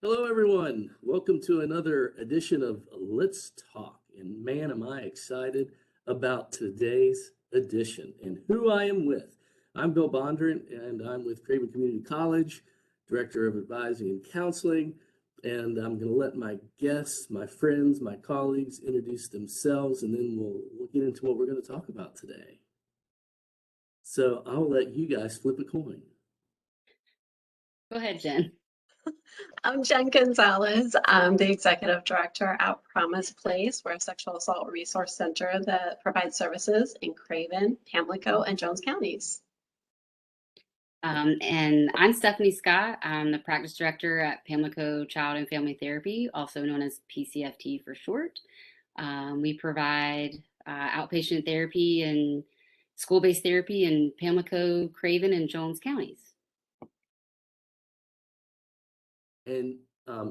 Hello, everyone. Welcome to another edition of Let's Talk. And man, am I excited about today's edition and who I am with. I'm Bill Bondurant, and I'm with Craven Community College, Director of Advising and Counseling. And I'm going to let my guests, my friends, my colleagues introduce themselves, and then we'll get into what we're going to talk about today. So I'll let you guys flip a coin. Go ahead, Jen. I'm Jen Gonzalez. I'm the executive director at Promise Place. We're a sexual assault resource center that provides services in Craven, Pamlico, and Jones counties. And I'm Stephanie Scott. I'm the practice director at Pamlico Child and Family Therapy, also known as PCFT for short. We provide outpatient therapy and school-based therapy in Pamlico, Craven, and Jones counties. And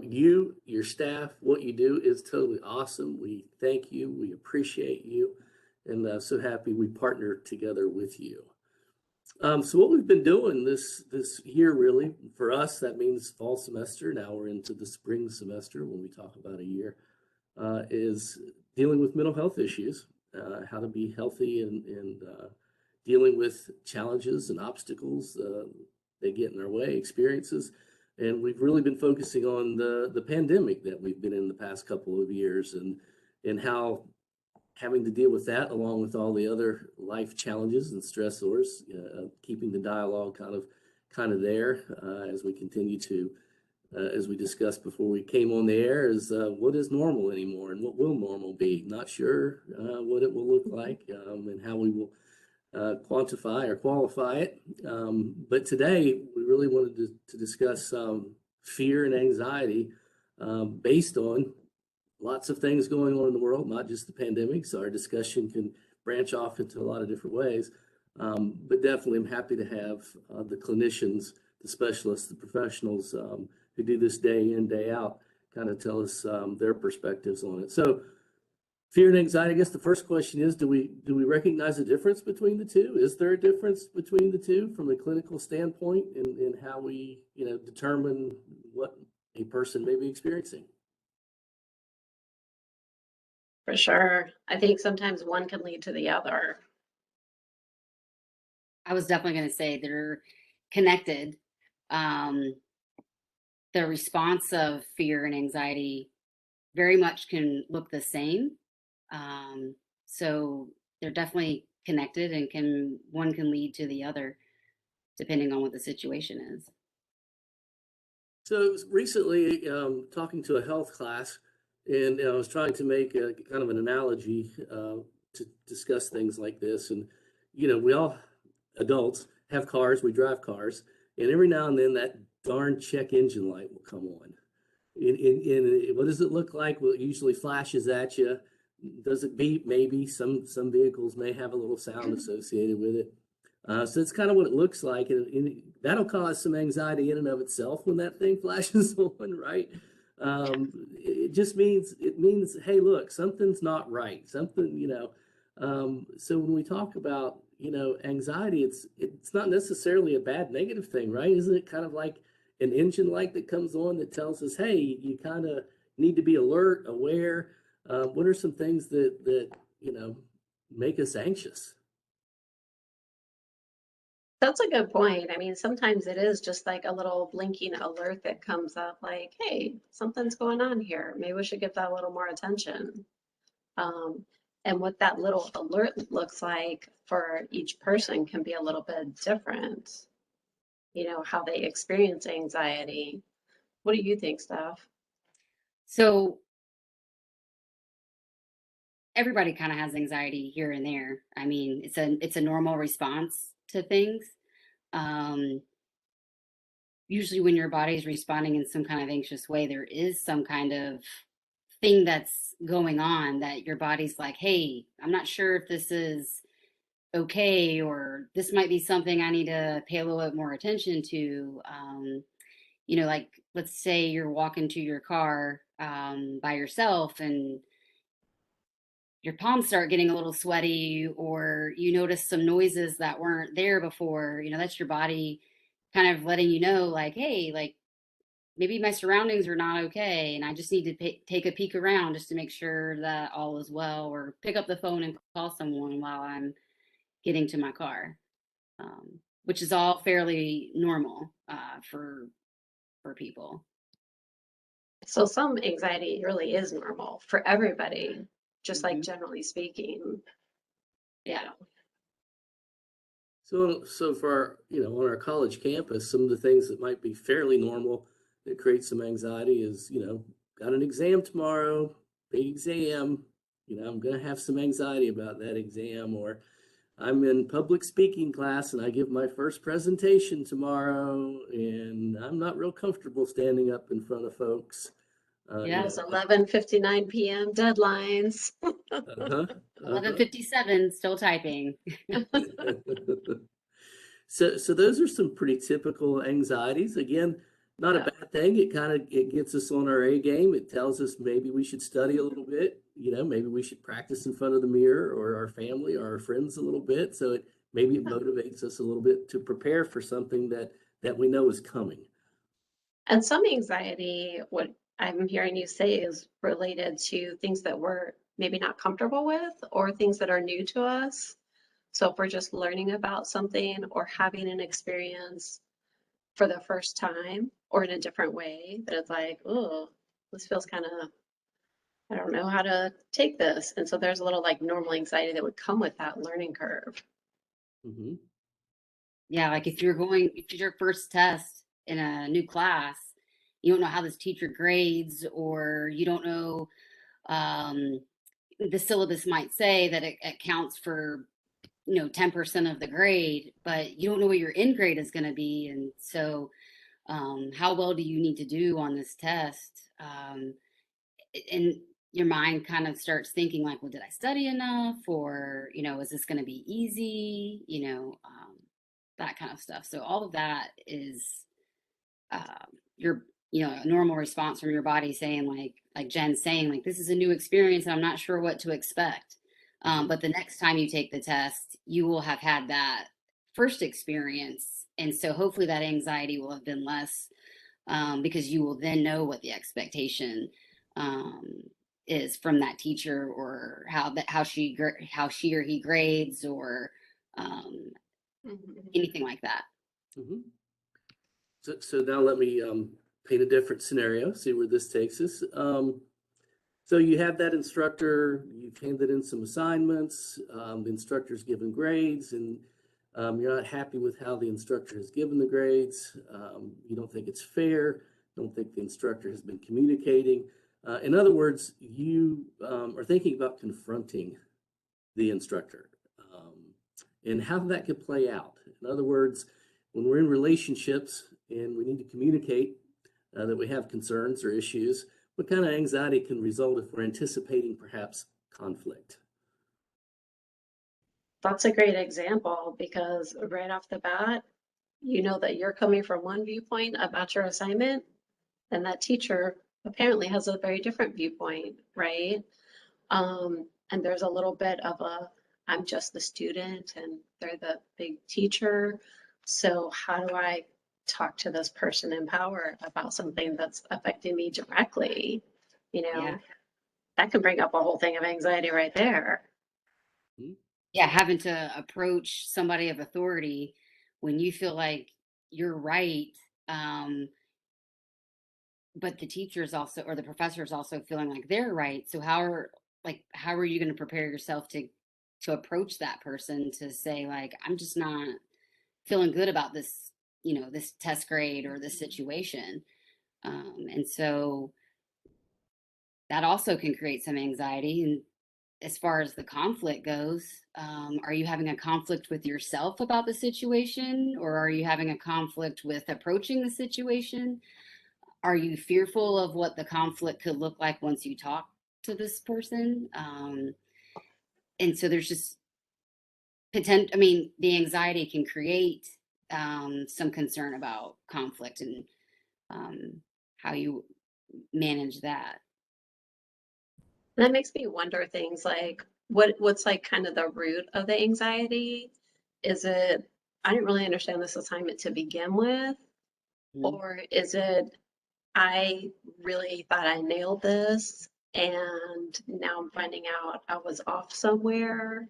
you, your staff, what you do is totally awesome. We thank you. We appreciate you. And so happy we partnered together with you. So what we've been doing this year, really, for us, that means fall semester. Now we're into the spring semester when we talk about a year, is dealing with mental health issues, how to be healthy and dealing with challenges and obstacles that get in our way, experiences. And we've really been focusing on the pandemic that we've been in the past couple of years and how having to deal with that along with all the other life challenges and stressors, keeping the dialogue kind of there as we continue to, as we discussed before we came on the air, is what is normal anymore and what will normal be? Not sure what it will look like and how we will quantify or qualify it. But today we really wanted to discuss fear and anxiety based on lots of things going on in the world, not just the pandemic. So our discussion can branch off into a lot of different ways. But definitely I'm happy to have the clinicians, the specialists, the professionals who do this day in, day out, kind of tell us their perspectives on it. So fear and anxiety, I guess the first question is, do we recognize a difference between the two? Is there a difference between the two from a clinical standpoint in how we, determine what a person may be experiencing? For sure. I think sometimes one can lead to the other. I was definitely going to say they're connected. The response of fear and anxiety very much can look the same. So they're definitely connected and one can lead to the other depending on what the situation is. So recently, talking to a health class, and I was trying to make a kind of an analogy to discuss things like this. And, we all adults have cars, we drive cars, and every now and then that darn check engine light will come on. And what does it look like? Well, it usually flashes at you. Does it beep? Maybe. Some vehicles may have a little sound associated with it. So it's kind of what it looks like, and that'll cause some anxiety in and of itself when that thing flashes on, right? It means, hey, look, something's not right. Something, so when we talk about, anxiety, it's not necessarily a bad negative thing, right? Isn't it kind of like an engine light that comes on that tells us, hey, you kind of need to be alert, aware? What are some things that make us anxious? That's a good point. I mean, sometimes it is just like a little blinking alert that comes up like, hey, something's going on here. Maybe we should give that a little more attention. And what that little alert looks like for each person can be a little bit different, how they experience anxiety. What do you think, Steph? So everybody kind of has anxiety here and there. I mean, it's a normal response to things. Usually when your body is responding in some kind of anxious way, there is some kind of thing that's going on that your body's like, hey, I'm not sure if this is okay, or this might be something I need to pay a little bit more attention to. Like let's say you're walking to your car by yourself and your palms start getting a little sweaty, or you notice some noises that weren't there before. That's your body kind of letting you know, like, hey, like maybe my surroundings are not okay and I just need to take a peek around just to make sure that all is well, or pick up the phone and call someone while I'm getting to my car, which is all fairly normal for people. So some anxiety really is normal for everybody, just like Hmm. generally speaking, you Yeah. know. So for our, on our college campus, some of the things that might be fairly normal that create some anxiety is, got an exam tomorrow, big exam. I'm going to have some anxiety about that exam, or I'm in public speaking class and I give my first presentation tomorrow, and I'm not real comfortable standing up in front of folks. Yeah. Those 11:59 p.m. deadlines. Uh-huh, uh-huh. 11:57, still typing. So those are some pretty typical anxieties. Again, not a Yeah. bad thing. It gets us on our A game. It tells us maybe we should study a little bit. Maybe we should practice in front of the mirror, or our family or our friends a little bit. So maybe it motivates us a little bit to prepare for something that we know is coming. And some anxiety, what I'm hearing you say, is related to things that we're maybe not comfortable with or things that are new to us. So if we're just learning about something or having an experience for the first time or in a different way, that it's like, oh, this feels kind of, I don't know how to take this. And so there's a little like normal anxiety that would come with that learning curve. Hmm. Yeah, like if it's your first test in a new class, you don't know how this teacher grades, or you don't know, um, the syllabus might say that it counts for 10% of the grade, but you don't know what your end grade is going to be, and so how well do you need to do on this test? And your mind kind of starts thinking like, well, did I study enough, or is this going to be easy? That kind of stuff. So all of that is your a normal response from your body saying, like Jen's saying, like, this is a new experience and I'm not sure what to expect. Hmm. But the next time you take the test, you will have had that first experience, and so hopefully that anxiety will have been less, because you will then know what the expectation, um, is from that teacher, or how she or he grades, or um, Mhm. anything like that. Hmm. So now let me paint a different scenario, see where this takes us. So you have that instructor, you've handed in some assignments, the instructor's given grades, and you're not happy with how the instructor has given the grades. You don't think it's fair, don't think the instructor has been communicating. In other words, you are thinking about confronting the instructor, and how that could play out. In other words, when we're in relationships and we need to communicate that we have concerns or issues, what kind of anxiety can result if we're anticipating perhaps conflict? That's a great example because right off the bat, you know that you're coming from one viewpoint about your assignment, and that teacher apparently has a very different viewpoint, right? And there's a little bit of a, I'm just the student and they're the big teacher. So how do I talk to this person in power about something that's affecting me directly? You Yeah. know, that can bring up a whole thing of anxiety right there. Hmm? Yeah, having to approach somebody of authority when you feel like you're right, um, but the teacher is also, or the professor is also feeling like they're right. So how are you going to prepare yourself to approach that person to say, like, I'm just not feeling good about this, this test grade or this situation. And so that also can create some anxiety. And as far as the conflict goes, are you having a conflict with yourself about the situation, or are you having a conflict with approaching the situation? Are you fearful of what the conflict could look like once you talk to this person? And so there's just potential. I mean, the anxiety can create, some concern about conflict, and um, how you manage that. That makes me wonder things like what's like kind of the root of the anxiety? Is it, I didn't really understand this assignment to begin with, Mhm. or is it I really thought I nailed this, and now I'm finding out I was off somewhere.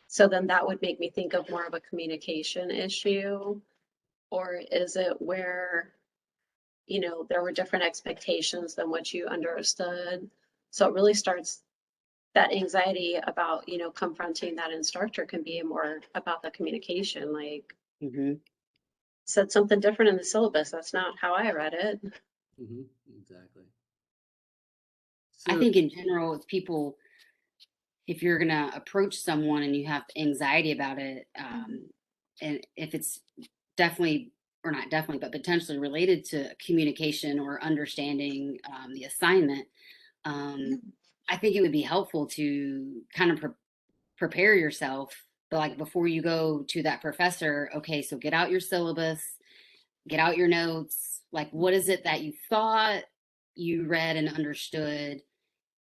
So then that would make me think of more of a communication issue. Or is it where, there were different expectations than what you understood? So it really starts that anxiety about, confronting that instructor can be more about the communication, like Hmm. said something different in the syllabus. That's not how I read it. Hmm. Exactly. I So, think in general, it's people, if you're going to approach someone and you have anxiety about it, and if it's definitely, or not definitely, but potentially related to communication or understanding the assignment, um, I think it would be helpful to kind of prepare yourself. But like before you go to that professor, okay, so get out your syllabus, get out your notes. Like, what is it that you thought you read and understood?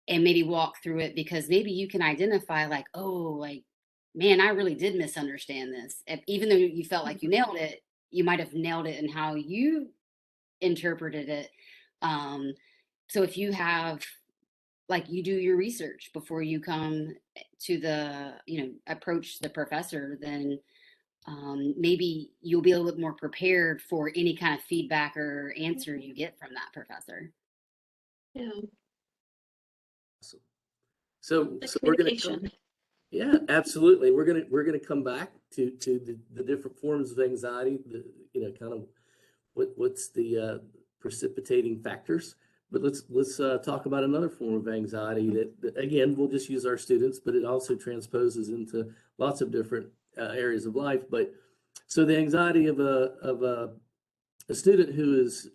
And maybe walk through it, because maybe you can identify, like, oh, like, man, I really did misunderstand this. Even though you felt like you nailed it, you might have nailed it in how you interpreted it. Um, so if you have, like, you do your research before you come to approach the professor, then maybe you'll be a little bit more prepared for any kind of feedback or answer you get from that professor. Yeah, awesome. So, the so we're going to come. communication. Yeah, absolutely. We're gonna come back to the different forms of anxiety. Kind of what's the precipitating factors. But let's talk about another form of anxiety that again we'll just use our students, but it also transposes into lots of different areas of life. But so the anxiety of a student who is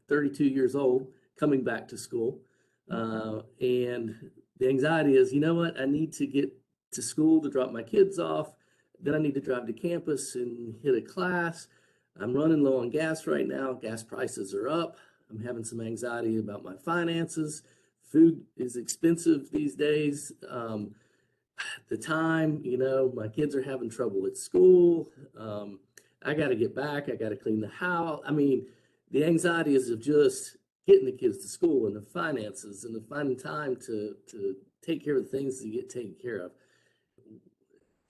32 years old coming back to school, and the anxiety is, you know what, I need to get to school to drop my kids off, then I need to drive to campus and hit a class. I'm running low on gas right now, gas prices are up, I'm having some anxiety about my finances, food is expensive these days, the time, my kids are having trouble at school. I got to get back. I got to clean the house. I mean, the anxiety is of just getting the kids to school and the finances and the finding time to take care of the things to get taken care of.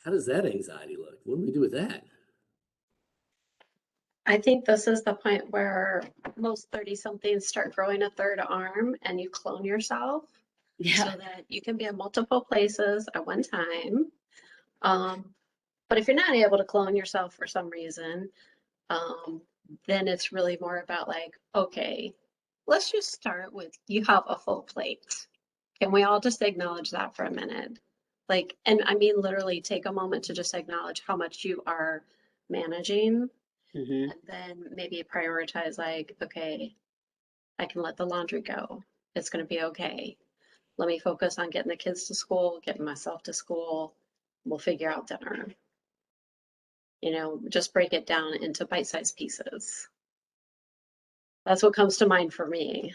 How does that anxiety look? What do we do with that? I think this is the point where most 30 somethings start growing a third arm and you clone yourself so Yeah. that you can be in multiple places at one time. Um, but if you're not able to clone yourself for some reason, um, then it's really more about like, okay, let's just start with you have a full plate. Can we all just acknowledge that for a minute? Like, and I mean, literally take a moment to just acknowledge how much you are managing, Hmm. and then maybe prioritize, like, okay, I can let the laundry go. It's going to be okay. Let me focus on getting the kids to school, getting myself to school. We'll figure out dinner. Just break it down into bite-sized pieces. That's what comes to mind for me.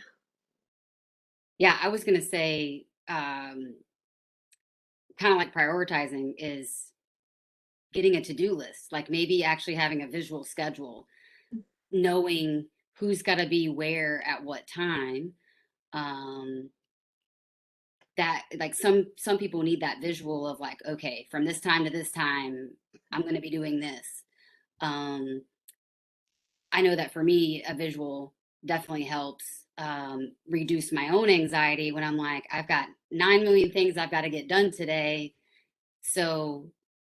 Yeah, I was going to say, kind of like prioritizing is getting a to-do list, like maybe actually having a visual schedule, knowing who's got to be where at what time. Um, that, like, some people need that visual of, like, okay, from this time to this time, I'm going to be doing this. Um, I know that for me, a visual definitely helps reduce my own anxiety when I'm like, I've got 9 million things I've got to get done today. So,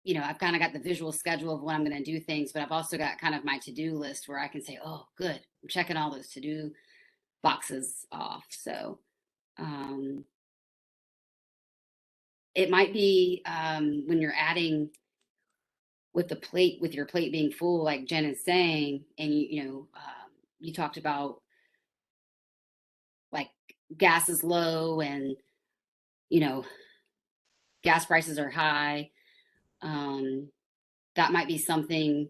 I've kind of got the visual schedule of when I'm going to do things, but I've also got kind of my to-do list where I can say, oh, good, I'm checking all those to-do boxes off. So, um, it might be when you're adding with your plate being full, like Jen is saying, and you talked about, like, gas is low and you know gas prices are high. Um, that might be something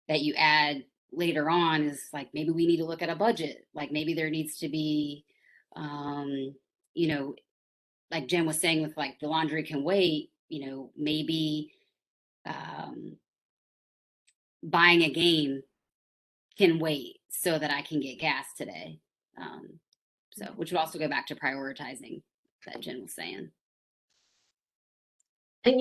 that you add later on, is like, maybe we need to look at a budget. Like, maybe there needs to be, um, you know, like Jen was saying, with like the laundry can wait, maybe um, buying a game can wait so that I can get gas today. So, which would also go back to prioritizing that Jen was saying. And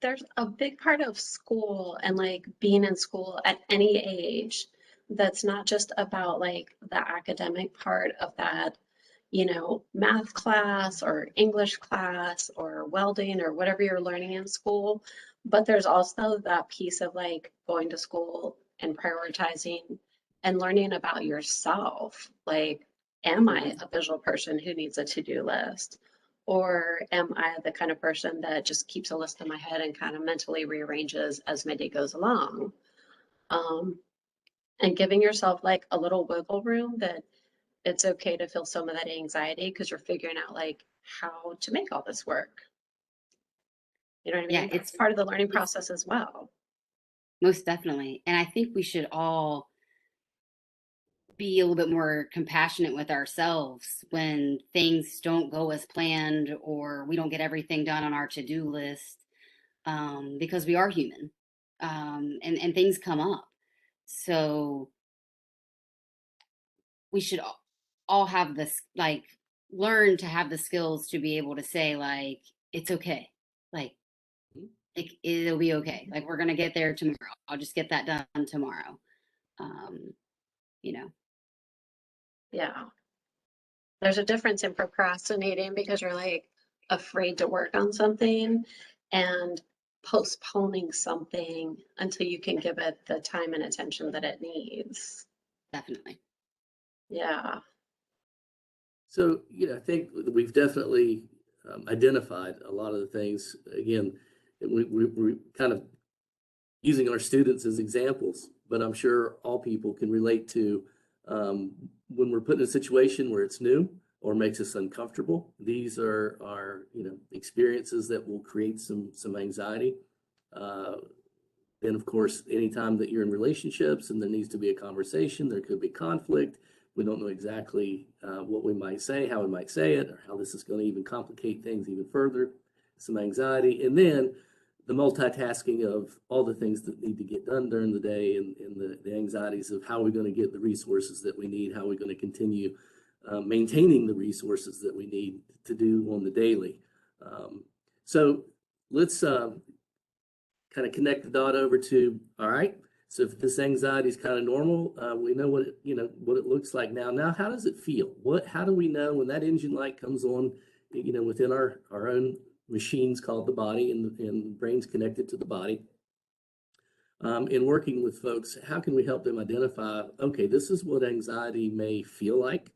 there's a big part of school and like being in school at any age that's not just about like the academic part of that, math class or English class or welding or whatever you're learning in school, but there's also that piece of like going to school and prioritizing and learning about yourself. Like, am I a visual person who needs a to-do list? Or am I the kind of person that just keeps a list in my head and kind of mentally rearranges as my day goes along? Um, and giving yourself like a little wiggle room that it's okay to feel some of that anxiety because you're figuring out like how to make all this work. You know what I Yeah, mean? That's part of the learning it's process as well. most definitely. And I think we should all be a little bit more compassionate with ourselves when things don't go as planned or we don't get everything done on our to-do list, because we are human, and things come up. So we should all have this, like, learn to have the skills to be able to say, like, it's okay. Like, it'll be okay. Like, we're going to get there tomorrow. I'll just get that done tomorrow. Um, you know, Yeah. There's a difference in procrastinating because you're like afraid to work on something and postponing something until you can give it the time and attention that it needs. definitely. Yeah. So, I think we've definitely identified a lot of the things. Again, we're kind of using our students as examples, but I'm sure all people can relate to when we're put in a situation where it's new or makes us uncomfortable. These are experiences that will create some anxiety. Uh, and of course, anytime that you're in relationships and there needs to be a conversation, there could be conflict. We don't know exactly what we might say, how we might say it, or how this is going to even complicate things even further. Some anxiety. And then the multitasking of all the things that need to get done during the day and the anxieties of how we're going to get the resources that we need, how we're going to continue maintaining the resources that we need to do on the daily. So let's kind of connect the dot over to, all right, so if this anxiety is kind of normal, we know what what it looks like now. Now, how does it feel? How do we know when that engine light comes on, within our own machines called the body and the brain's connected to the body? In working with folks, how can we help them identify, okay, this is what anxiety may feel like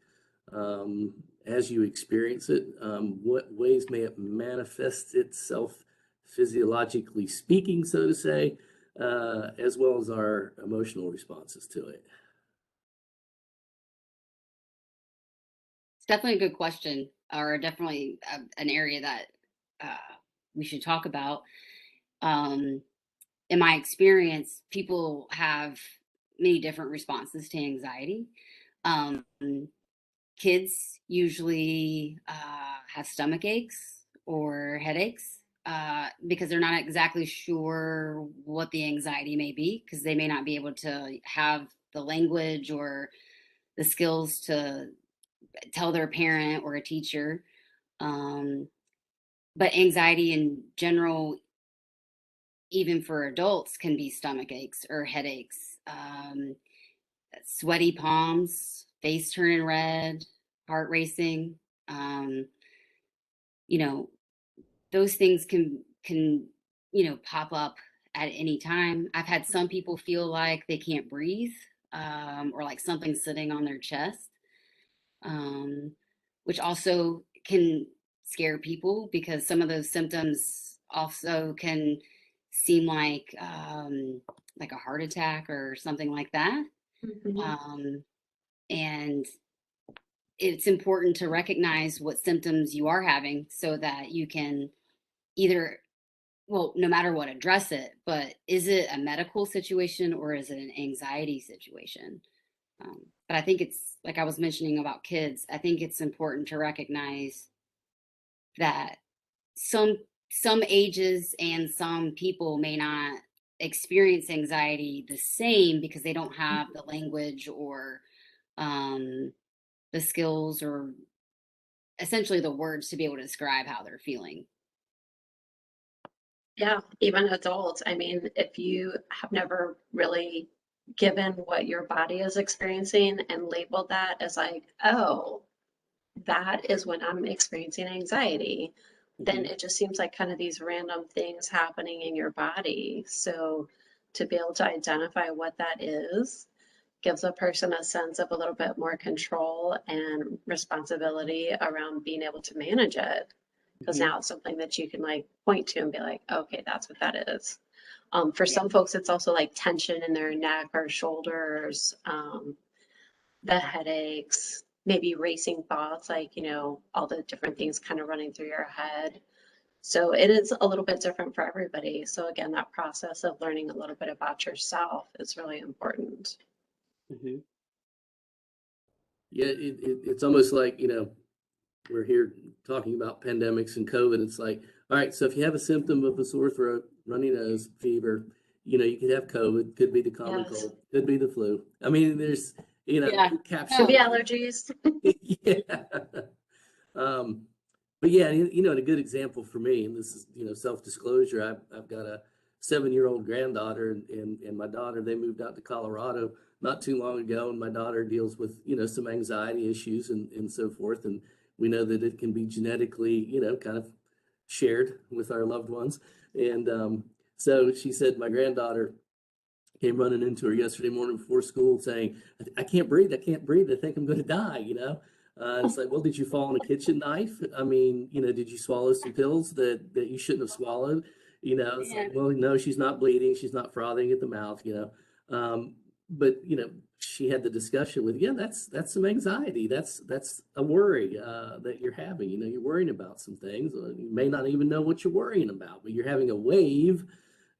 as you experience it? What ways may it manifest itself physiologically speaking, so to say, as well as our emotional responses to it? It's definitely a good question, or definitely an area that we should talk about. Um, in my experience, people have many different responses to anxiety. Um, Kids usually have stomach aches or headaches because they're not exactly sure what the anxiety may be, because they may not be able to have the language or the skills to tell their parent or a teacher. Um, but anxiety in general, even for adults, can be stomach aches or headaches, sweaty palms, face turning red, heart racing. Um, you know, those things can pop up at any time. I've had some people feel like they can't breathe, or like something's sitting on their chest, um, which also can scare people because some of those symptoms also can seem like a heart attack or something like that. Mhm. Um, and it's important to recognize what symptoms you are having so that you can either, well, no matter what, address it. But is it a medical situation or is it an anxiety situation? But I think it's like I was mentioning about kids. I think it's important to recognize that some some ages and some people may not experience anxiety the same because they don't have the language or um, the skills or essentially the words to be able to describe how they're feeling. Yeah, even adults. I mean, if you have never really given what your body is experiencing and labeled that as like, oh, that is when I'm experiencing anxiety, then Mhm. it just seems like kind of these random things happening in your body. So to be able to identify what that is gives a person a sense of a little bit more control and responsibility around being able to manage it. Because Mhm. now it's something that you can like point to and be like, okay, that's what that is. For Yeah. some folks, it's also like tension in their neck or shoulders, the headaches, maybe racing thoughts, like, all the different things kind of running through your head. So it is a little bit different for everybody. So again, that process of learning a little bit about yourself is really important. Mhm. Yeah, it's almost like, we're here talking about pandemics and COVID. It's like, all right, so if you have a symptom of a sore throat, runny nose, fever, you could have COVID, could be the common Yes. cold, could be the flu. I mean, there's, Yeah. Could be encapsulate. allergies. Yeah. Um, but yeah, and a good example for me, and this is, self-disclosure, I've got a 7-year-old granddaughter, and my daughter, they moved out to Colorado not too long ago, and my daughter deals with, some anxiety issues and so forth. And we know that it can be genetically, kind of shared with our loved ones. And so she said, my granddaughter came running into her yesterday morning before school saying, I can't breathe. I can't breathe. I think I'm going to die. It's like, well, did you fall on a kitchen knife? I mean, did you swallow some pills that you shouldn't have swallowed? It's Yeah. like, well, no, she's not bleeding. She's not frothing at the mouth. Um, but, she had the discussion with, yeah, that's some anxiety. That's a worry that you're having. You're worrying about some things. You may not even know what you're worrying about, but you're having a wave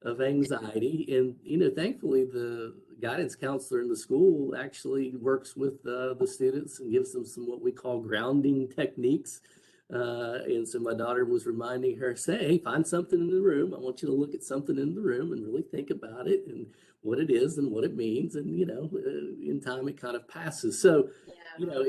of anxiety. And, thankfully, the guidance counselor in the school actually works with the students and gives them some what we call grounding techniques. And so my daughter was reminding her, say, hey, find something in the room. I want you to look at something in the room and really think about it and what it is and what it means. And, in time it kind of passes. So, Yeah.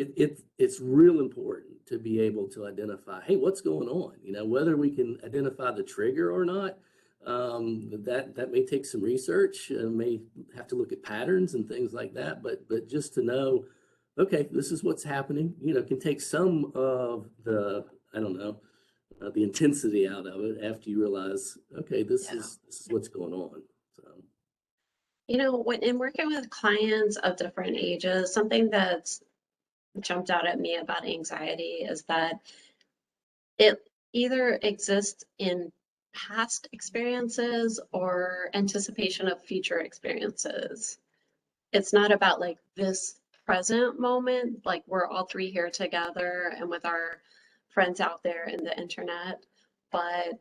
it's real important to be able to identify, hey, what's going on? Whether we can identify the trigger or not, that may take some research, may have to look at patterns and things like that. But just to know, okay, this is what's happening. Can take some of the, I don't know, the intensity out of it after you realize, okay, this Yeah. is what's going on. So. When in working with clients of different ages, something that's jumped out at me about anxiety is that it either exists in past experiences or anticipation of future experiences. It's not about like this present moment, like we're all three here together and with our friends out there in the internet, but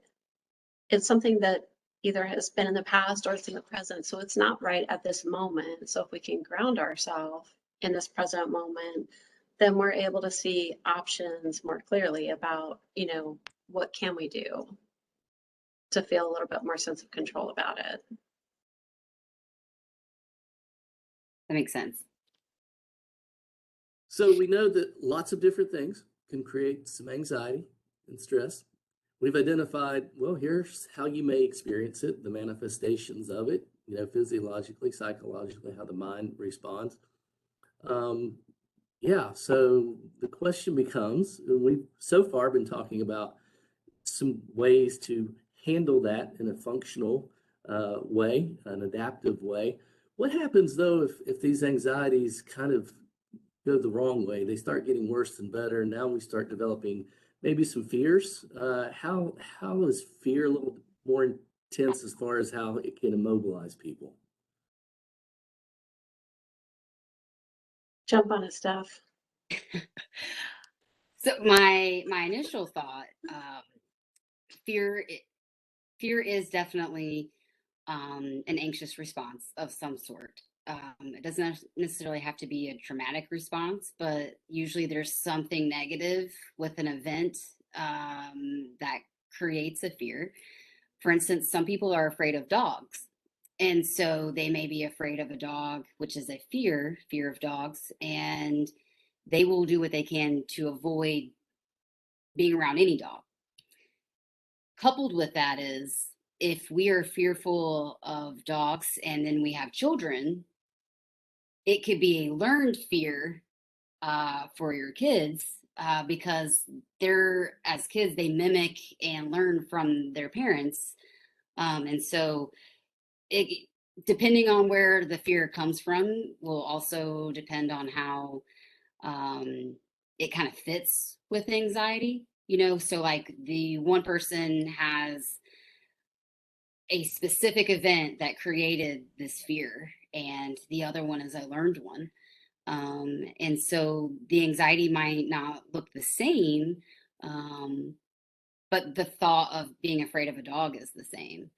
it's something that either has been in the past or it's in the present. So it's not right at this moment. So if we can ground ourselves in this present moment, then we're able to see options more clearly about, what can we do to feel a little bit more sense of control about it. That makes sense. So we know that lots of different things can create some anxiety and stress. We've identified, well, here's how you may experience it, the manifestations of it, physiologically, psychologically, how the mind responds. Um, yeah, so the question becomes, and we've so far been talking about some ways to handle that in a functional way, an adaptive way. What happens though if these anxieties kind of go the wrong way? They start getting worse than better. And now we start developing maybe some fears. How is fear a little more intense as far as how it can immobilize people? Jump on his stuff. So my initial thought, fear fear is definitely an anxious response of some sort. It doesn't necessarily have to be a traumatic response, but usually there's something negative with an event that creates a fear. For instance, some people are afraid of dogs. And so they may be afraid of a dog, which is a fear of dogs. And they will do what they can to avoid being around any dog. Coupled with that is, if we are fearful of dogs and then we have children, it could be a learned fear for your kids, because they're, as kids, they mimic and learn from their parents. And so it, depending on where the fear comes from, will also depend on how it kind of fits with anxiety. So like the one person has a specific event that created this fear, and the other one is a learned one. And so the anxiety might not look the same, but the thought of being afraid of a dog is the same.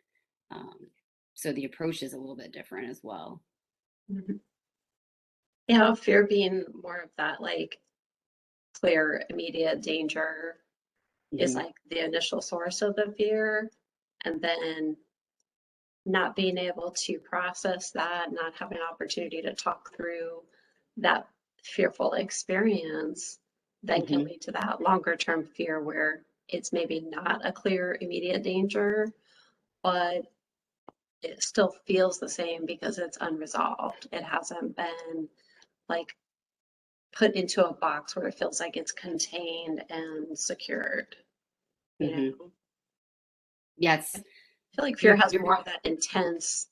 So the approach is a little bit different as well. Mhm. Yeah, fear being more of that like clear, immediate danger is Hmm. like the initial source of the fear. And then not being able to process that, not having an opportunity to talk through that fearful experience, then can Hmm. lead to that longer term fear where it's maybe not a clear, immediate danger, but it still feels the same because it's unresolved. It hasn't been like put into a box where it feels like it's contained and secured, you Hmm. know? Yeah, I feel like fear you're, has you're more of that intense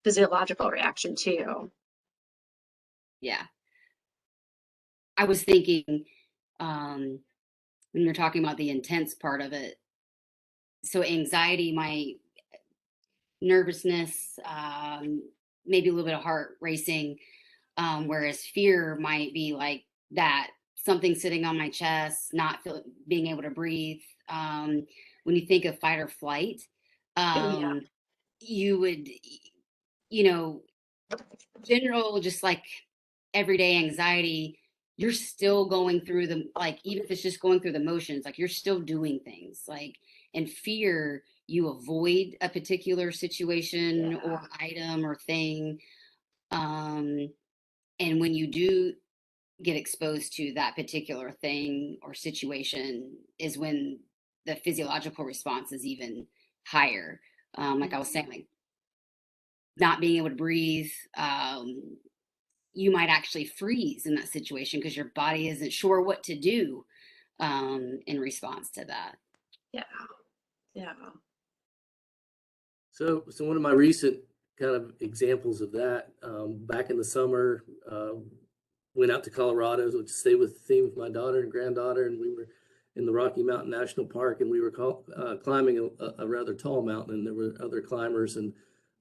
physiological reaction too. yeah. I was thinking, um, when you're talking about the intense part of it, so anxiety might, nervousness, maybe a little bit of heart racing, whereas fear might be like that, something sitting on my chest, not being able to breathe. When you think of fight or flight, Oh, yeah. um, you would, you know, general, just like everyday anxiety, you're still going through the, like, even if it's just going through the motions, like you're still doing things. Like, in fear, you avoid a particular situation Yeah. or item or thing. Um, and when you do get exposed to that particular thing or situation, is when the physiological response is even higher. Like I was saying, like not being able to breathe, you might actually freeze in that situation because your body isn't sure what to do, in response to that. Yeah. Yeah. So one of my recent kind of examples of that, back in the summer, went out to Colorado to stay with my daughter and granddaughter, and we were in the Rocky Mountain National Park, and we were climbing a rather tall mountain, and there were other climbers, and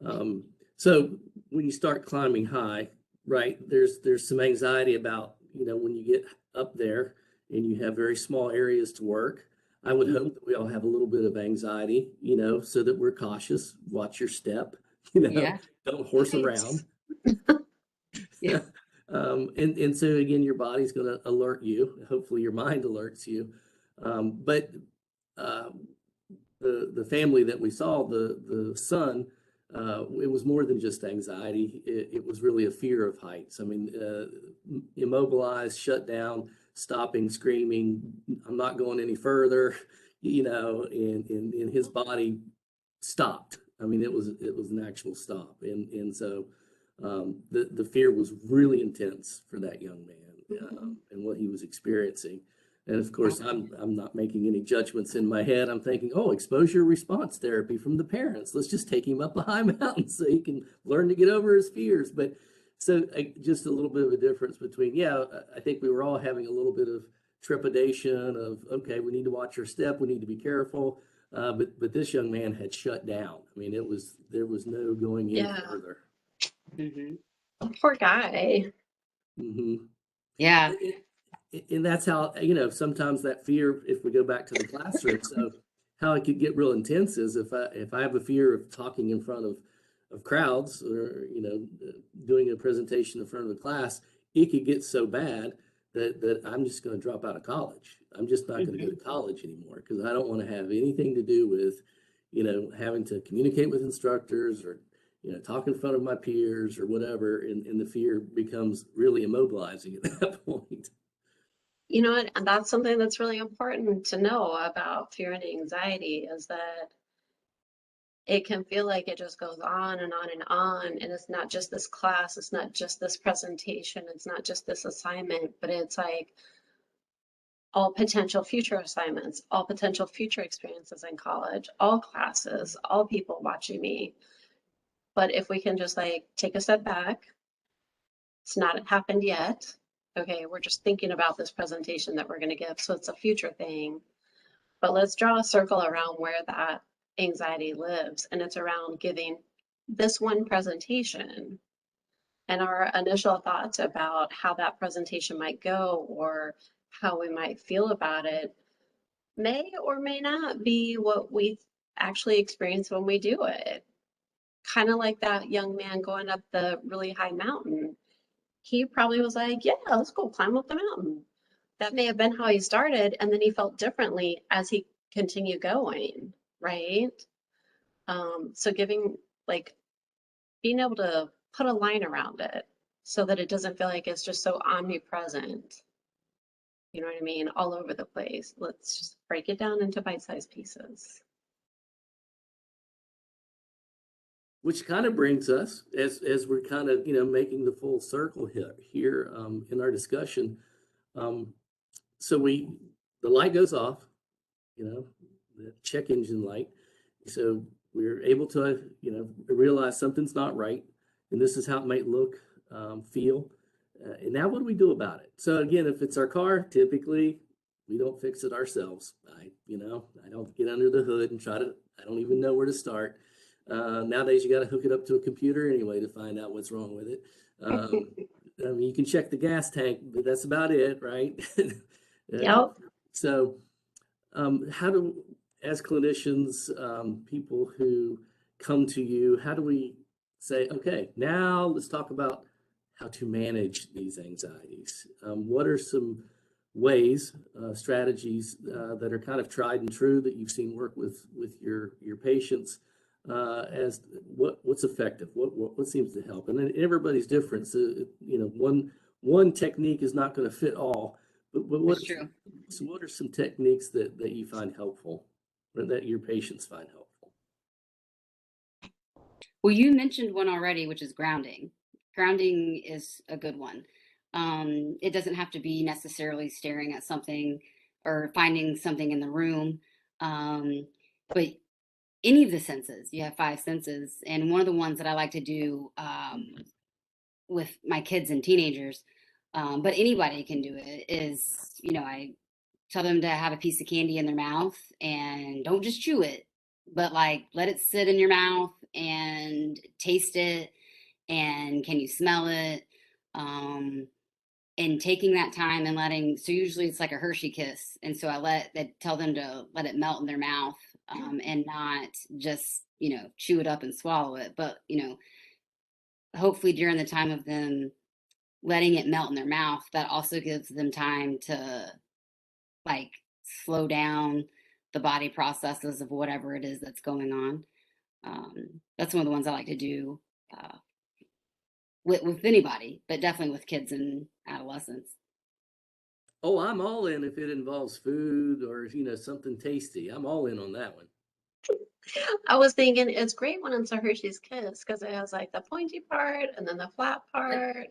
um, so when you start climbing high, right, there's some anxiety about, when you get up there and you have very small areas to work. I would Mhm. hope that we all have a little bit of anxiety, so that we're cautious, watch your step, Yeah. don't horse Right. around. Yeah. And so again, your body's going to alert you. Hopefully, your mind alerts you. But uh, the family that we saw, the son, it was more than just anxiety. It was really a fear of heights. I mean, immobilized, shut down, stopping, screaming, "I'm not going any further," and his body stopped. I mean, it was an actual stop, and so the fear was really intense for that young man, Mhm. and what he was experiencing. And of course, Okay. I'm not making any judgments in my head. I'm thinking, oh, exposure response therapy from the parents. Let's just take him up a high mountain so he can learn to get over his fears. But so just a little bit of a difference between, yeah, I think we were all having a little bit of trepidation of, okay, we need to watch our step, we need to be careful. But this young man had shut down. I mean, there was no going any Yeah. further. Hmm. Poor guy. Hmm. Yeah. And that's how, sometimes that fear, if we go back to the classroom, so how it could get real intense is if I have a fear of talking in front of crowds, or doing a presentation in front of the class, it could get so bad that I'm just going to drop out of college. I'm just not going to go Hmm. to college anymore because I don't want to have anything to do with, having to communicate with instructors, or talk in front of my peers or whatever, and the fear becomes really immobilizing at that point. You know what? And that's something that's really important to know about fear and anxiety is that it can feel like it just goes on and on and on. And it's not just this class, it's not just this presentation, it's not just this assignment, but it's like all potential future assignments, all potential future experiences in college, all classes, all people watching me. But if we can just like take a step back, it's not happened yet. Okay, we're just thinking about this presentation that we're going to give. So it's a future thing. But let's draw a circle around where that anxiety lives. And it's around giving this one presentation and our initial thoughts about how that presentation might go or how we might feel about it may or may not be what we actually experience when we do it. Kind of like that young man going up the really high mountain. He probably was like, yeah, let's go climb up the mountain. That may have been how he started, and then he felt differently as he continued going, right? So giving, like, being able to put a line around it so that it doesn't feel like it's just so omnipresent. You know what I mean? All over the place. Let's just break it down into bite-sized pieces. Which kind of brings us, as we're kind of, making the full circle here in our discussion. Um, so the light goes off, the check engine light. So we're able to, realize something's not right, and this is how it might look, feel. And now what do we do about it? So again, if it's our car, typically we don't fix it ourselves. I don't get under the hood and I don't even know where to start. Nowadays you got to hook it up to a computer anyway to find out what's wrong with it. I mean, you can check the gas tank, but that's about it, right? Yep. So, how do, as clinicians, people who come to you, how do we say, okay, now let's talk about how to manage these anxieties? What are some ways, strategies that are kind of tried and true that you've seen work with your patients? As what's effective? What seems to help? And then everybody's different. So one technique is not going to fit all. But That's true. what are some techniques that you find helpful, or that your patients find helpful? Well, you mentioned one already, which is grounding. Grounding is a good one. It doesn't have to be necessarily staring at something or finding something in the room, but any of the senses. You have five senses, and one of the ones that I like to do with my kids and teenagers, but anybody can do it, is, I tell them to have a piece of candy in their mouth and don't just chew it, but like let it sit in your mouth and taste it. And can you smell it? And taking that time and so usually it's like a Hershey kiss. And so they tell them to let it melt in their mouth, and not just, chew it up and swallow it. But, hopefully during the time of them letting it melt in their mouth, that also gives them time to like slow down the body processes of whatever it is that's going on. That's one of the ones I like to do with anybody, but definitely with kids and adolescents. Oh, I'm all in if it involves food or something tasty. I'm all in on that one. I was thinking it's great when it's a Hershey's Kiss because it has like the pointy part and then the flat Yep. part.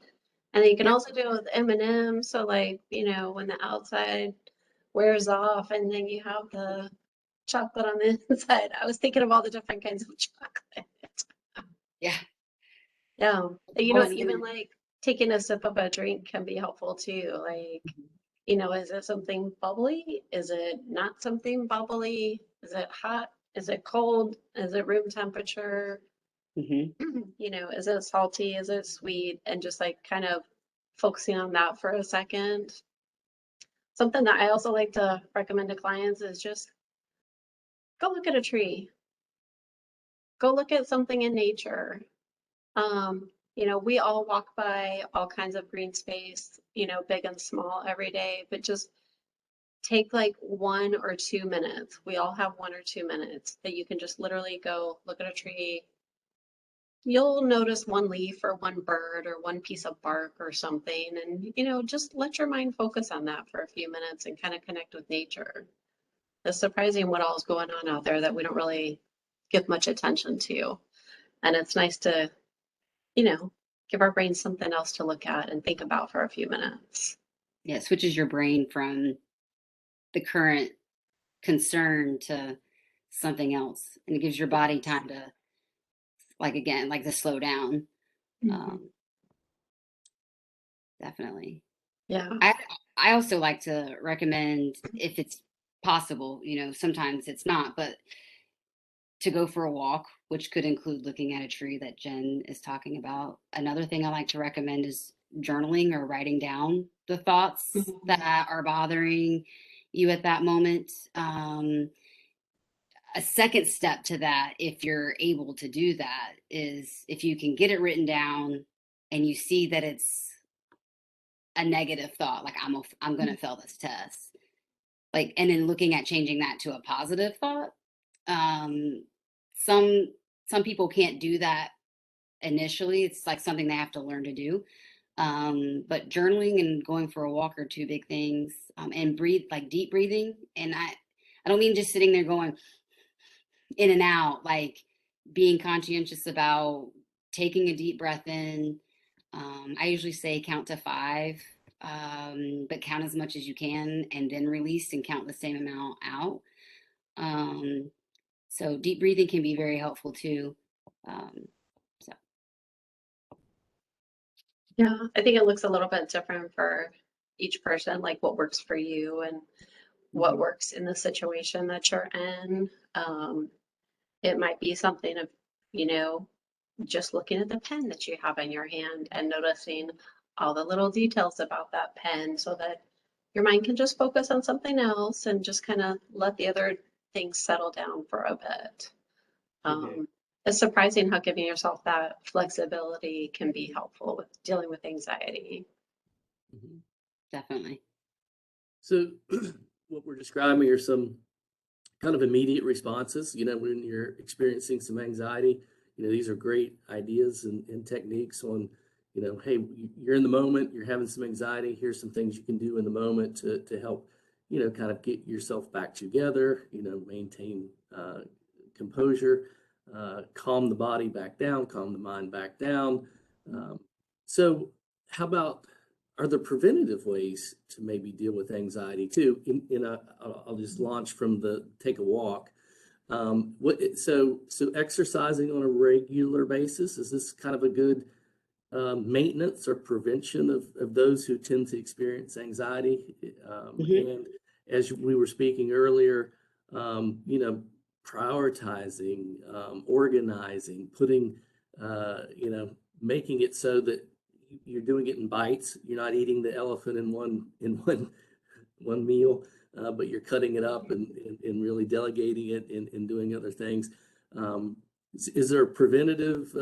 And then you can Yep. also do it with M&M. So like, when the outside wears off and then you have the chocolate on the inside. I was thinking of all the different kinds of chocolate. Yeah. Yeah. I was Even gonna. like taking a sip of a drink can be helpful too. Like, is it something bubbly? Is it not something bubbly? Is it hot? Is it cold? Is it room temperature? Mhm. Is it salty? Is it sweet? And just like kind of focusing on that for a second. Something that I also like to recommend to clients is just go look at a tree. Go look at something in nature. We all walk by all kinds of green space, big and small every day, but just take like 1 or 2 minutes. We all have 1 or 2 minutes that you can just literally go look at a tree, you'll notice one leaf or one bird or one piece of bark or something. And, just let your mind focus on that for a few minutes and kind of connect with nature. It's surprising what all is going on out there that we don't really give much attention to. And it's nice to, you know, give our brains something else to look at and think about for a few minutes. Yeah, it switches your brain from the current concern to something else, and it gives your body time to, like, again, like, to slow down. Mhm. Um, definitely. Yeah. I I also like to recommend, if it's possible, sometimes it's not, but to go for a walk, which could include looking at a tree that Jen is talking about. Another thing I like to recommend is journaling or writing down the thoughts Mhm. that are bothering you at that moment. A second step to that, if you're able to do that, is if you can get it written down and you see that it's a negative thought, like I'm going to fail this test, like, and then looking at changing that to a positive thought. um some some people can't do that initially. It's like something they have to learn to do. But journaling and going for a walk are two big things. And breathe, like deep breathing. And I don't mean just sitting there going in and out, like being conscientious about taking a deep breath in. I usually say count to five, but count as much as you can and then release and count the same amount out. Um, so deep breathing can be very helpful too. Um, so Yeah. I think it looks a little bit different for each person, like what works for you and what Mhm. works in the situation that you're in. It might be something of, you know, just looking at the pen that you have in your hand and noticing all the little details about that pen so that your mind can just focus on something else and just kind of let the other things settle down for a bit. Okay. Um, it's surprising how giving yourself that flexibility can be helpful with dealing with anxiety. Mhm. definitely. So what we're describing are some kind of immediate responses, when you're experiencing some anxiety. These are great ideas and techniques on, hey, you're in the moment, you're having some anxiety. Here's some things you can do in the moment to help, kind of get yourself back together, maintain composure, calm the body back down, calm the mind back down. Um, so, how about, are there preventative ways to maybe deal with anxiety too? I'll just launch from the take a walk. So exercising on a regular basis, is this kind of a good maintenance or prevention of those who tend to experience anxiety? Hmm. And as we were speaking earlier, prioritizing, organizing, putting, making it so that you're doing it in bites. You're not eating the elephant in one meal, but you're cutting it up and really delegating it and doing other things. Um, is there a preventative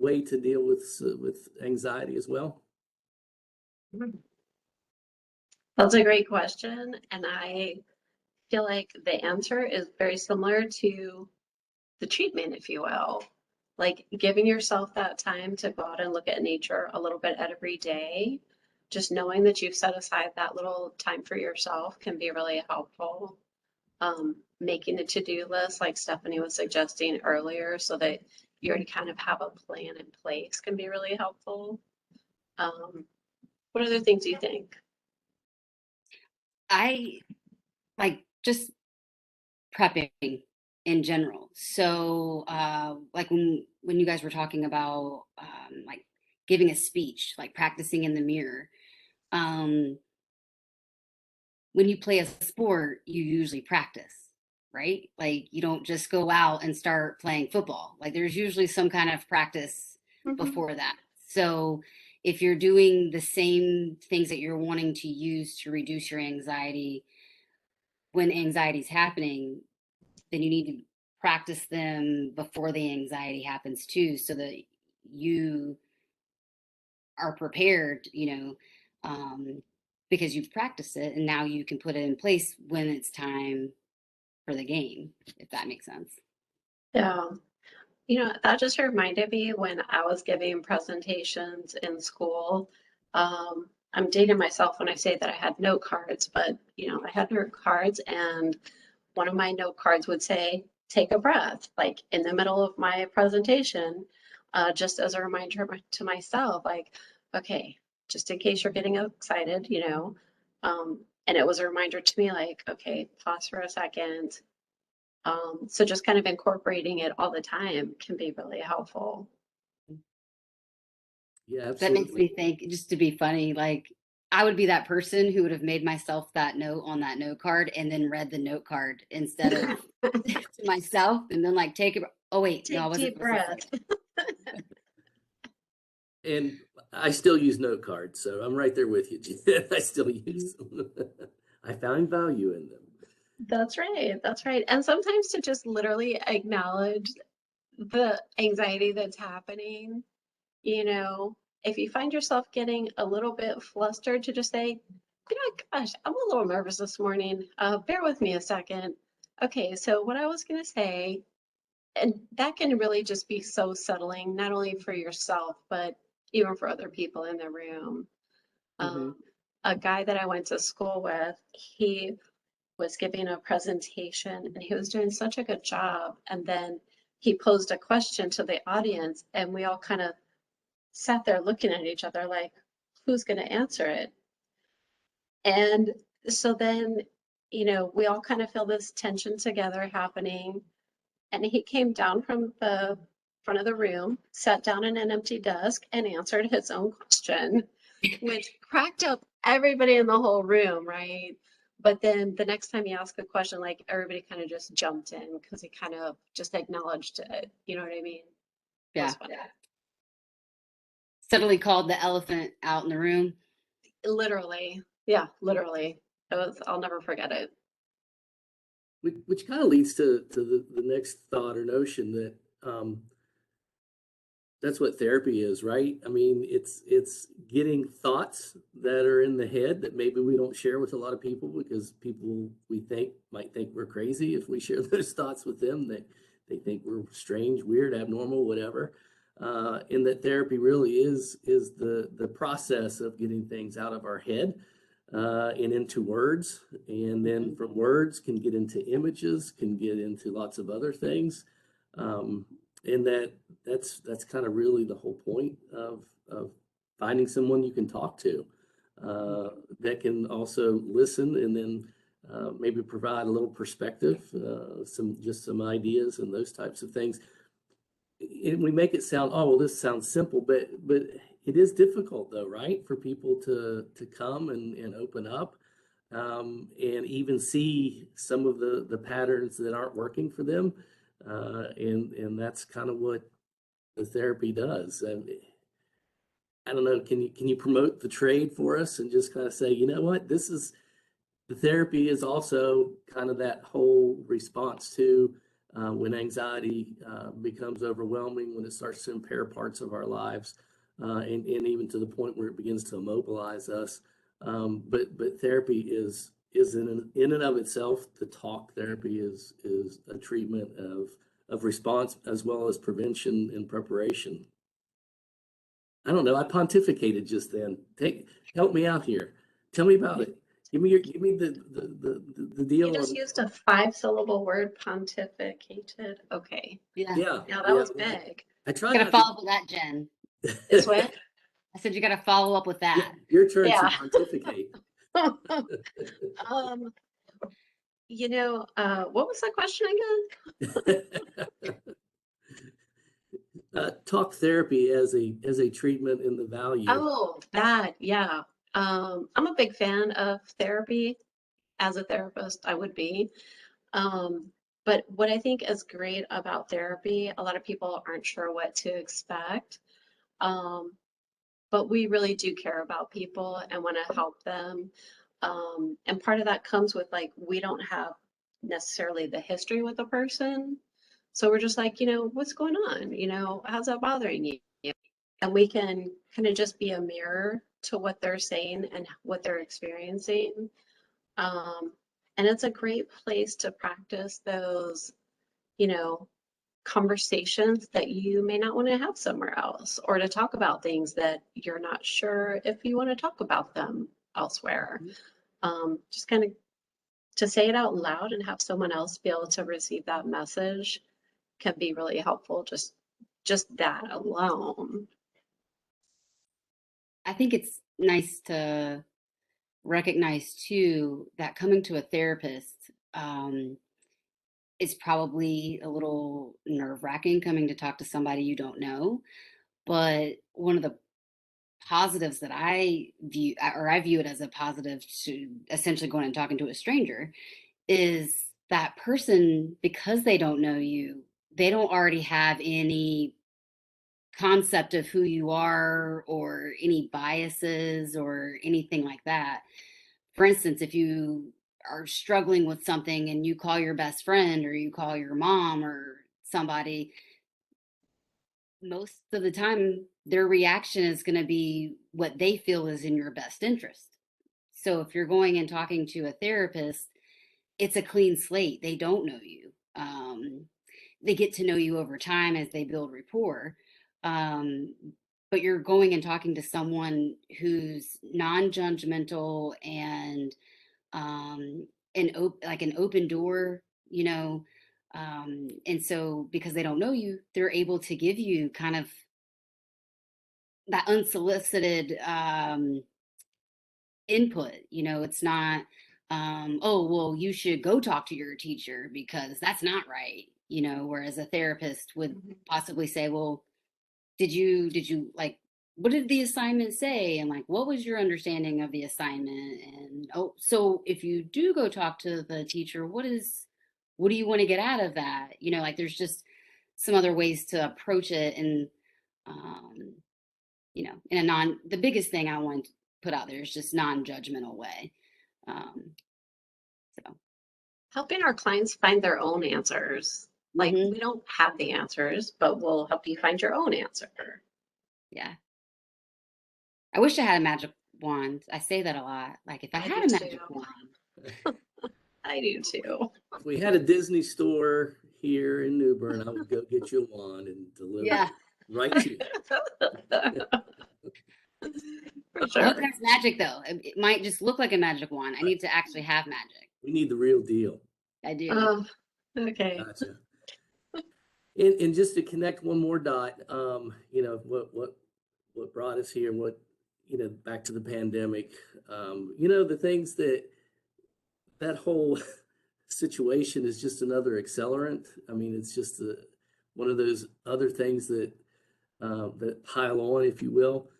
way to deal with anxiety as well? That's a great question. And I feel like the answer is very similar to the treatment, if you will. Like giving yourself that time to go out and look at nature a little bit every day, just knowing that you've set aside that little time for yourself can be really helpful. Making a to-do list, like Stephanie was suggesting earlier, so that you already kind of have a plan in place can be really helpful. Um, what other things do you think? I like just prepping in general. So, like when you guys were talking about like giving a speech, like practicing in the mirror. Um, when you play a sport, you usually practice, right? Like you don't just go out and start playing football. Like there's usually some kind of practice Mhm. before that. So if you're doing the same things that you're wanting to use to reduce your anxiety when anxiety is happening, then you need to practice them before the anxiety happens too, so that you are prepared, because you've practiced it and now you can put it in place when it's time for the game, if that makes sense. Yeah. You know, that just reminded me when I was giving presentations in school. I'm dating myself when I say that I had note cards, but I had note cards, and one of my note cards would say, take a breath, like in the middle of my presentation, just as a reminder to myself, like, okay, just in case you're getting excited, and it was a reminder to me, like, okay, pause for a second. So just kind of incorporating it all the time can be really helpful. Yeah, That makes absolutely. me think, just to be funny, like I would be that person who would have made myself that note on that note card and then read the note card instead of to myself and then like take it. Oh wait, no, I Take wasn't deep supposed to say breaths. it. And I still use note cards, so I'm right there with you, Jen. I still Mhm. use them. I found value in them. That's right. That's right. And sometimes to just literally acknowledge the anxiety that's happening, you know, if you find yourself getting a little bit flustered, to just say, gosh, I'm a little nervous this morning. Bear with me a second. Okay, so what I was going to say, and that can really just be so settling, not only for yourself, but even for other people in the room. Mhm. Um, a guy that I went to school with, he was giving a presentation and he was doing such a good job. And then he posed a question to the audience, and we all kind of sat there looking at each other like, who's going to answer it? And so then, we all kind of feel this tension together happening. And he came down from the front of the room, sat down at an empty desk, and answered his own question, which cracked up everybody in the whole room, right? But then the next time he asked a question, like everybody kind of just jumped in because he kind of just acknowledged it. You know what I mean? It was Yeah. funny. Suddenly called the elephant out in the room. Literally. Yeah, literally. I'll never forget it. Which kind of leads to the next thought or notion that that's what therapy is, right? I mean, it's getting thoughts that are in the head that maybe we don't share with a lot of people because people we think might think we're crazy if we share those thoughts with them. They think we're strange, weird, abnormal, whatever. And that therapy really is the process of getting things out of our head and into words, and then Mhm. from words can get into images, can get into lots of other things. Um, and that's kind of really the whole point of finding someone you can talk to uh, that can also listen and then maybe provide a little perspective, some ideas and those types of things. And we make it sound, oh well, this sounds simple, but it is difficult though, right, for people to come and open up and even see some of the patterns that aren't working for them. And that's kind of what the therapy does. And I don't know, can you promote the trade for us and just kind of say, you know what, this is the therapy is also kind of that whole response to when anxiety becomes overwhelming, when it starts to impair parts of our lives, and even to the point where it begins to immobilize us. But therapy is in and of itself. The talk therapy is a treatment of response as well as prevention and preparation. I don't know. I pontificated just then. Help me out here. Tell me about it. Give me the You deal just on. used a 5-syllable word, pontificated. Okay. Yeah. Yeah, Yeah, that yeah. was big. I try Gotta not to. follow up with that, Jen. Is what? I said you gotta follow up with that. Your turn to Yeah. pontificate. Um, what was the question Talk therapy as a treatment in the again? value. Oh, that, yeah. I'm a big fan of therapy. As a therapist, I would be. Um, but what I think is great about therapy, a lot of people aren't sure what to expect. Um, but we really do care about people and want to help them. And part of that comes with, like, we don't have necessarily the history with the person. So we're just like, what's going on? How's that bothering you? And we can kind of just be a mirror to what they're saying and what they're experiencing. Um, and it's a great place to practice those, you know, conversations that you may not want to have somewhere else, or to talk about things that you're not sure if you want to talk about them elsewhere. Just kind of to say it out loud and have someone else be able to receive that message can be really helpful. Just that alone. I think it's nice to recognize too that coming to a therapist is probably a little nerve-wracking, coming to talk to somebody you don't know. But one of the positives that I view it as a positive to essentially going and talking to a stranger, is that person, because they don't know you, they don't already have any concept of who you are or any biases or anything like that. For instance, if you are struggling with something and you call your best friend or you call your mom or somebody, most of the time their reaction is going to be what they feel is in your best interest. So if you're going and talking to a therapist, it's a clean slate. They don't know you. They get to know you over time as they build rapport. Um, but you're going and talking to someone who's non-judgmental and like an open door, you know. And so because they don't know you, they're able to give you kind of that unsolicited input. It's not, oh, well, you should go talk to your teacher because that's not right. Whereas a therapist would Mhm. possibly say, well, did you like, what did the assignment say? And like, what was your understanding of the assignment? And, oh, so if you do go talk to the teacher, what do you want to get out of that? Like there's just some other ways to approach it. And, um, in a the biggest thing I want to put out there is just non-judgmental way. Um, so, Helping our clients find their own answers. Like, mhm, we don't have the answers, but we'll help you find your own answer. yeah. I wish I had a magic wand. I say that a lot. Like, if I I had do a too. magic wand, I do too. If we had a Disney store here in New Bern, I would go get you a wand and deliver yeah. it right to you. For I hope sure. that's magic though. It might just look like a magic wand. I Right. need to actually have magic. We need the real deal. I do. Oh, okay. Gotcha. And just to connect one more dot, what brought us here, back to the pandemic, the things that whole situation is just another accelerant. I mean, it's just one of those other things that pile on, if you will.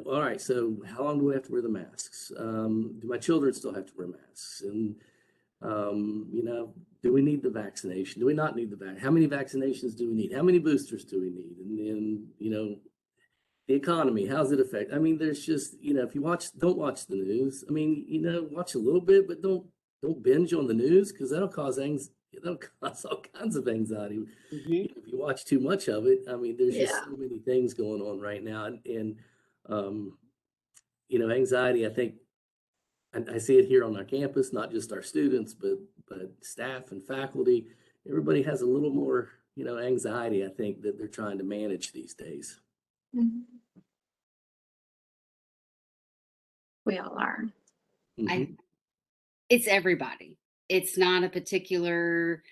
All right, so how long do we have to wear the masks? Do my children still have to wear masks? And do we need the vaccination? Do we not need the vaccine? How many vaccinations do we need? How many boosters do we need? And then, the economy, how's it affect? I mean, there's just, if you don't watch the news. I mean, watch a little bit, but don't binge on the news because that'll cause all kinds of anxiety. Hmm. If you watch too much of it, I mean, there's just Yeah. so many things going on right now. And um, anxiety, I think, I see it here on our campus, not just our students, but staff and faculty. Everybody has a little more, anxiety, I think, that they're trying to manage these days. Mhm. We all are. I Hmm. It's everybody. It's not a particular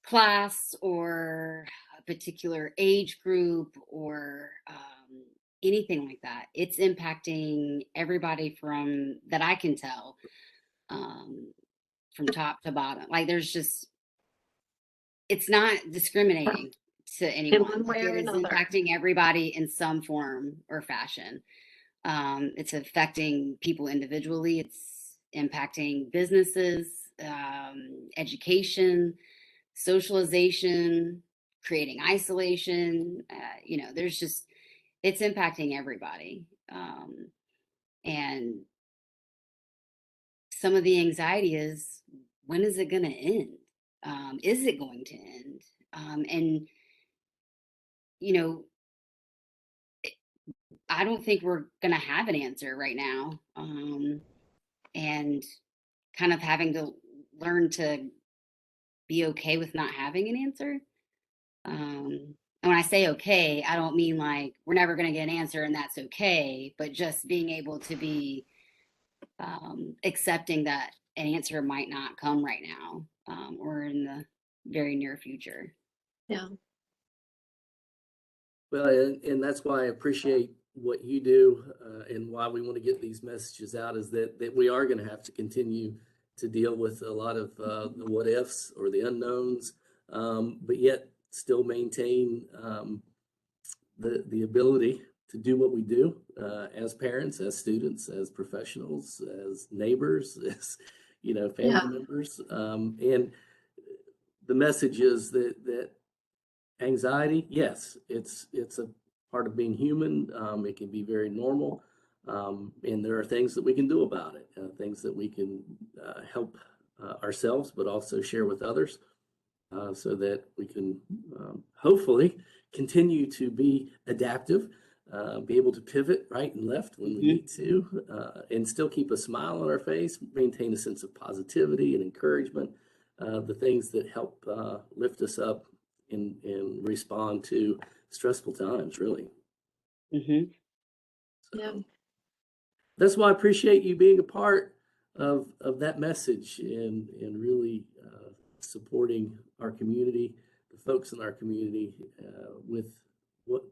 class or a particular age group or anything like that. It's impacting everybody from that I can tell, um, from top to bottom. Like there's just, it's not discriminating to In anyone. one Like way it or is another. impacting everybody in some form or fashion. It's affecting people individually. It's impacting businesses, education, socialization, creating isolation. There's just, it's impacting everybody. And some of the anxiety is, when is it going to end? Is it going to end? And, you know, I don't think we're going to have an answer right now. And kind of having to learn to be okay with not having an answer. And when I say okay, I don't mean like we're never going to get an answer and that's okay, but just being able to be accepting that an answer might not come right now, or in the very near future. Yeah. Well, and that's why I appreciate what you do, and why we want to get these messages out is that we are going to have to continue to deal with a lot of the what ifs or the unknowns, but yet still maintain the ability to do what we do as parents, as students, as professionals, as neighbors, as Yeah. family members, and the message is that anxiety, yes, it's a part of being human. It can be very normal, and there are things that we can do about it, things that we can help ourselves, but also share with others, so that we can hopefully continue to be adaptive, be able to pivot right and left when we need to, and still keep a smile on our face, maintain a sense of positivity and encouragement, the things that help lift us up and respond to stressful times, really. Mm-hmm. Yeah. So that's why I appreciate you being a part of that message and really supporting our community, the folks in our community, with what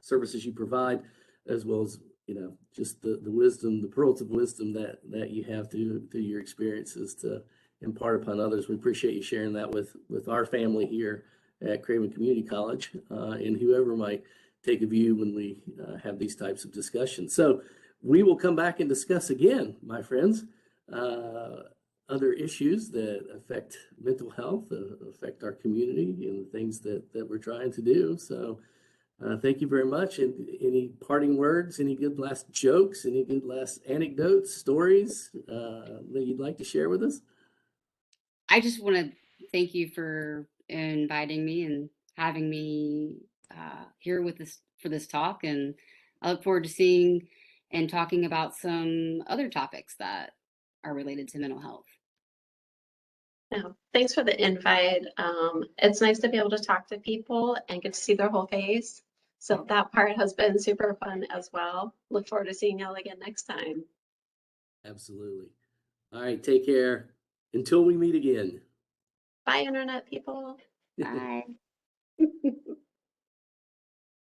services you provide, as well as just the wisdom, the pearls of wisdom that you have through your experiences to impart upon others. We appreciate you sharing that with our family here at Craven Community College, and whoever might take a view when we have these types of discussions. So we will come back and discuss again, my friends, other issues that affect mental health, affect our community, and the things that we're trying to do. So thank you very much. And any parting words, any good last jokes, any good last anecdotes, stories that you'd like to share with us? I just want to thank you for inviting me and having me here with this for this talk, and I look forward to seeing and talking about some other topics that are related to mental health. Yeah. Thanks for the invite. It's nice to be able to talk to people and get to see their whole face. So that part has been super fun as well. Look forward to seeing y'all again next time. Absolutely. All right, take care. Until we meet again. Bye, Internet people. Bye.